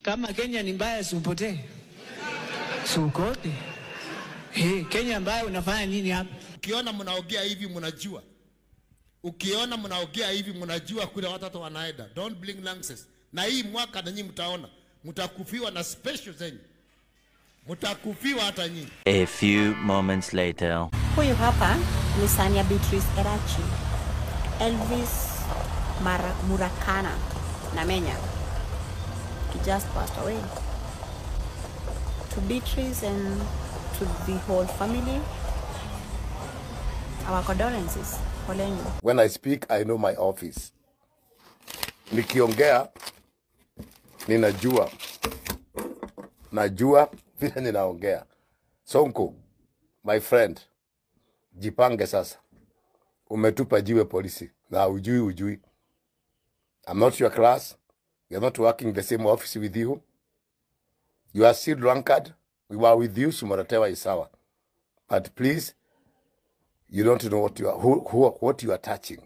Kama Kenya ni mbaya usipotee. Sukote. Kenya mbaya unafanya nini hapa? Ukiona mnaongea hivi mnajua. Ukiona mnaongea hivi mnajua kule watoto wanaenda. Don't blink lances. Na hii mwaka na nyinyi mtaona. Mtakufiwa na special zenyu. Mtakufiwa hata nyinyi. A few moments later. Huyu hapa ni Sania Beatrice Erachi. Elvis Murakana Namenya. He just passed away. To Beatrice and to the whole family, our condolences. When I speak, I know my office. Nikiongea, ninajua. Najua vile ninaongea. Sonko, my friend, jipange sasa. Umetupa jiwe polisi. Na ujui. I'm not your class. You're not working in the same office with you. You are still drunkard. We were with you, Shimoratewa Isawa. But please, you don't know what you are touching.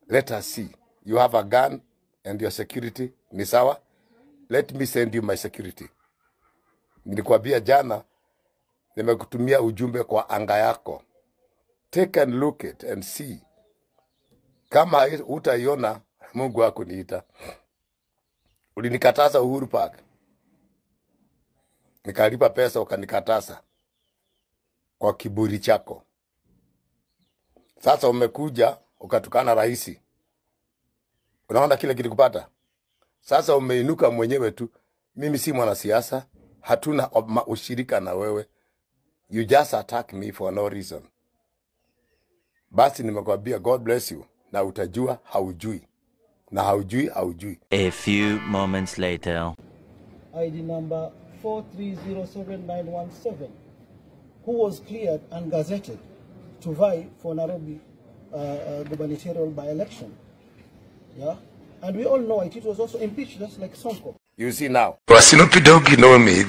Let us see. You have a gun and your security, Nisawa. Let me send you my security. Nilikwambia jana, nimekutumia ujumbe kwa anga yako. Take and look it and see. Kama utaiona, Mungu wako niita. Ulinikataza Uhuru Park. Nikalipa pesa ukanikataza kwa kiburi chako. Sasa umekuja ukatukana rais. Unaona kile kilikupata? Sasa umeinuka mwenyewe tu. Mimi si mwanasiasa, hatuna ushirika na wewe. You just attack me for no reason. Basi nimekwambia God bless you, na utajua haujui. Na haujui. A few moments later. ID number 4307917, who was cleared and gazetted to vie for Nairobi gubernatorial by-election. Yeah? And we all know it. It was also impeached just like Sonko. You see now. Wasinopi dogi know me.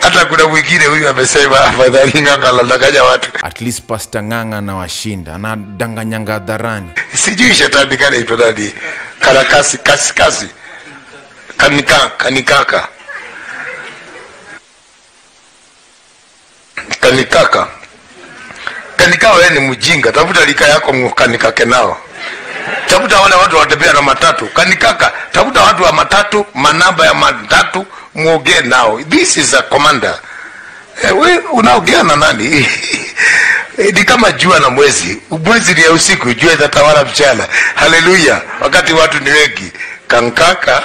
Hata kuna mwingine huyu amesema afadhali Ng'ang'a anadanganya watu. At least Pastor Ng'ang'a na washinda na danganyanga hadharani. Sijui shetani kana ito nani. Kasi. Kanikaka. Kanika wewe ni mjinga. Tafuta lika yako mkanikake nao. Tafuta wale watu watembea na matatu. Kanikaka, tafuta watu wa matatu, manamba ya matatu, muongee nao. This is a commander. Wewe unaongea na nani? Ni kama jua na mwezi. Mwezi ni ya usiku, jua itatawala mchana. Haleluya. Wakati watu ni wengi. Kanikaka.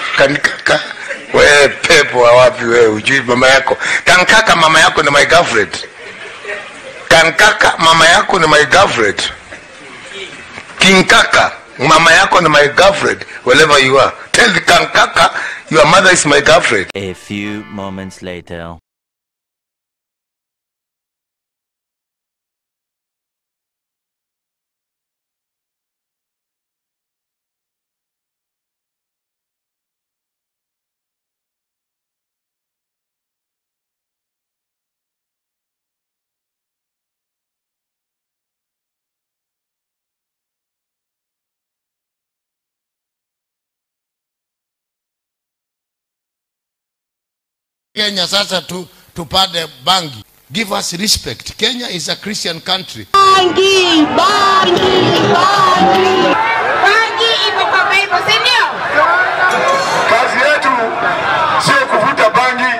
Wewe pepo wapi wewe? Ujui mama yako. Kankaka mama yako ni my girlfriend. Kankaka mama yako ni my girlfriend. Kinkaka mama yako ni my girlfriend. Wherever you are, tell the Kankaka your mother is my girlfriend. A few moments later. Kenya sasa tupade bangi. Give us respect. Kenya is a Christian country. Bangi ipo kwa Bible, si ndio? Kazi yetu sio kuvuta bangi,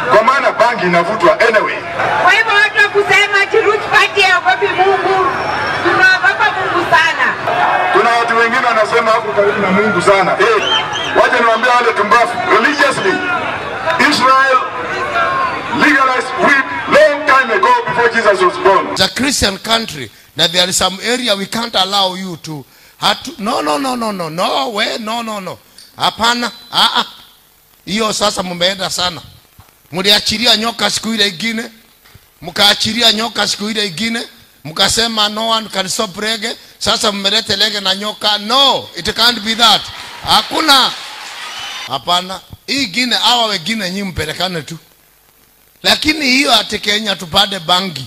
kwa maana bangi inavutwa anyway. Kwa hivyo watu wa kusema ati Roots Party haogopi Mungu, tunaogopa Mungu sana. Kuna watu wengine wanasema hapo karibu na Mungu sana. Wacha niwaambie wale tumbafu, religiously Israel legalized weed long time ago before Jesus was born. It's a Christian country. Now there is some area we can't allow you to. No. Hapana. Hiyo sasa mumeenda sana. Mliachilia nyoka siku ile ingine. Mkaachilia nyoka siku ile ingine. Mkasema no one can stop reggae. Sasa mmelete reggae na nyoka. No, it can't be that. Hakuna. Hapana. Hii ingine hawa wengine nyinyi mpelekane tu. Lakini hiyo ati Kenya tupade bangi.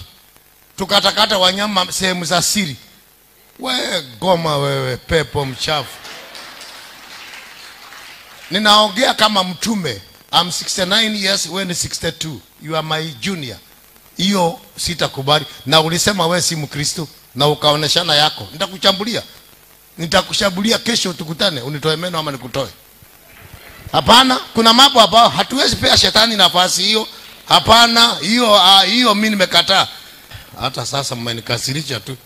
Tukatakata wanyama sehemu za siri. Wewe goma wewe pepo mchafu. Ninaongea kama mtume. I'm 69 years, wewe ni 62. You are my junior. Hiyo sitakubali. Na ulisema wewe si Mkristo na ukaoneshana yako. Nitakuchambulia. Nitakushambulia kesho tukutane, unitoe meno ama nikutoe. Hapana, kuna mambo ambayo hatuwezi pea shetani nafasi hiyo. Hapana, hiyo mimi nimekataa. Hata sasa mmenikasirisha tu.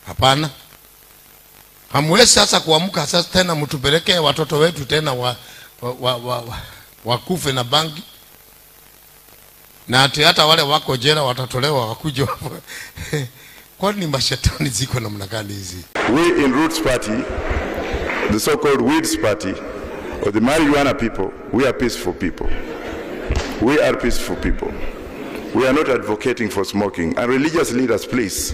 Hapana. Hamwezi sasa kuamka sasa tena mtupelekee watoto wetu tena wakufe na bangi. Na hata wale wako jela watatolewa wakuje hapo. Kwani mashetani ziko namna gani hizi? We in Roots Party, the so-called Weeds Party, or the marijuana people, we are peaceful people. We are peaceful people. We are not advocating for smoking. And religious leaders, please,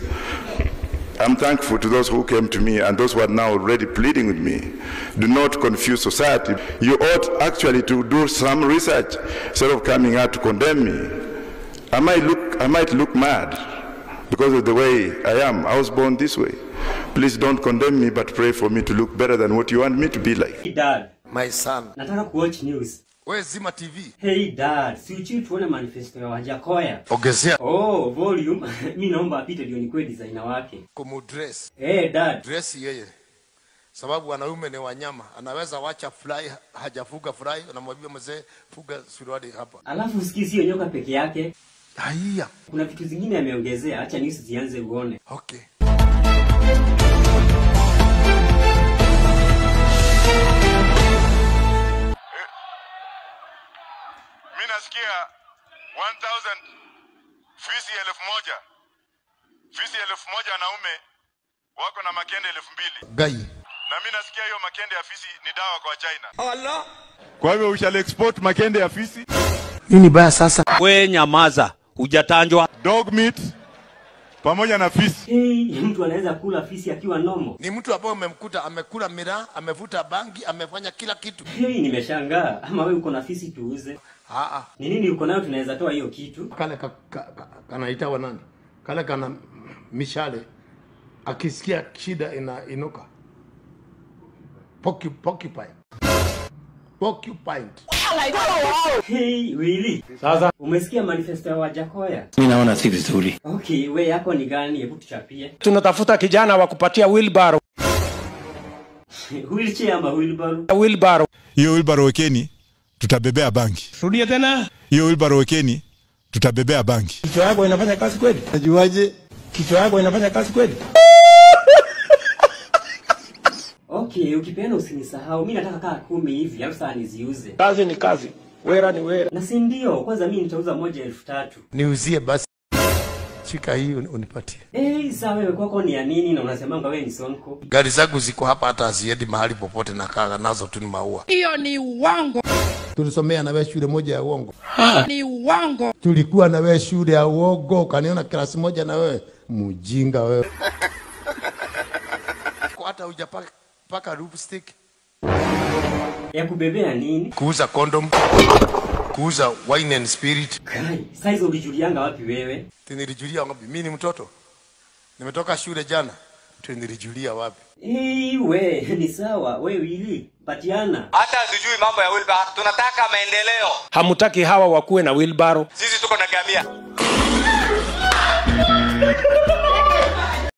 I'm thankful to those who came to me and those who are now already pleading with me. Do not confuse society. You ought actually to do some research instead of coming out to condemn me. I might look mad because of the way I am. I was born this way. Please don't condemn me, but pray for me to look better than what you want me to be like. Hey Dad, my son. Nataka kuwatch news. Wewe zima TV. Hey Dad, si uchi tuone manifesto ya Wajakoya. Ongezea. Oh, volume. Mimi naomba apite ndio nikuwe designer wake. Kumudress. Hey Dad. Dress yeye. Sababu wanaume ni wanyama. Anaweza wacha fly, hajafuga fly, anamwambia mzee fuga suruali hapa. Alafu usikii sio nyoka peke yake. Haya. Kuna vitu zingine ameongezea, acha news zianze uone. Okay. Mimi nasikia 1000 fisi 1000. Fisi 1000 wanaume wako na makende 2000. Gai. Na mimi nasikia hiyo makende ya fisi ni dawa kwa China. Allah. Kwa hivyo ushall export makende ya fisi? Nini baya sasa? We nyamaza, hujatanjwa. Dog meat pamoja na fisi. Hey, mtu anaweza kula fisi akiwa nomo. Ni mtu ambaye umemkuta amekula miraa, amevuta bangi, amefanya kila kitu. Hey, nimeshangaa. Ama wewe uko na fisi tuuze? Ni nini uko nayo tunaweza toa hiyo kitu? Kale kanaitwa nani? Kale kana mishale. Akisikia shida inuka. Porcupine. Hey, really? Sasa umesikia manifesto ya Wajakoya? Mimi naona si vizuri. Okay, we yako ni gani? Hebu tuchapie. Tunatafuta kijana wa kupatia wheelbarrow. Wheelchair ama wheelbarrow? Wheelbarrow. Hiyo wheelbarrow wekeni tutabebea bangi. Rudia tena. Hiyo wheelbarrow wekeni tutabebea bangi. Kichwa yako inafanya kazi kweli? Najuaje? Kichwa yako inafanya kazi kweli? Okay, ukipeana usinisahau. Mimi nataka kaa 10 hivi, alafu saa niziuze. Kazi ni kazi. Wera ni wera. Na si ndio, kwanza mimi nitauza moja 3000. Niuzie basi. Shika hii unipatie. Sawa wewe kwako ni ya nini na unasemanga wewe ni sonko? Gari zangu ziko hapa hata haziendi mahali popote na kaa nazo tu ni maua. Hiyo ni uongo. Tulisomea na wewe shule moja ya uongo. Ni uongo. Tulikuwa na wewe shule ya uongo, kaniona klasi moja na wewe. Mjinga wewe. Hata hujapaka lipstick. Ya kubebea nini? Kuuza condom. Kuuza wine and spirit. Kai, saizo ulijulianga wapi wewe? Nilijulia wapi? Mimi ni mtoto. Nimetoka shule jana. Nilijulia wapi? We, ni sawa. Wewe ili patiana. Hata sijui mambo ya wheelbarrow. Tunataka maendeleo. Hamutaki hawa wakuwe na wheelbarrow. Sisi tuko na gamia.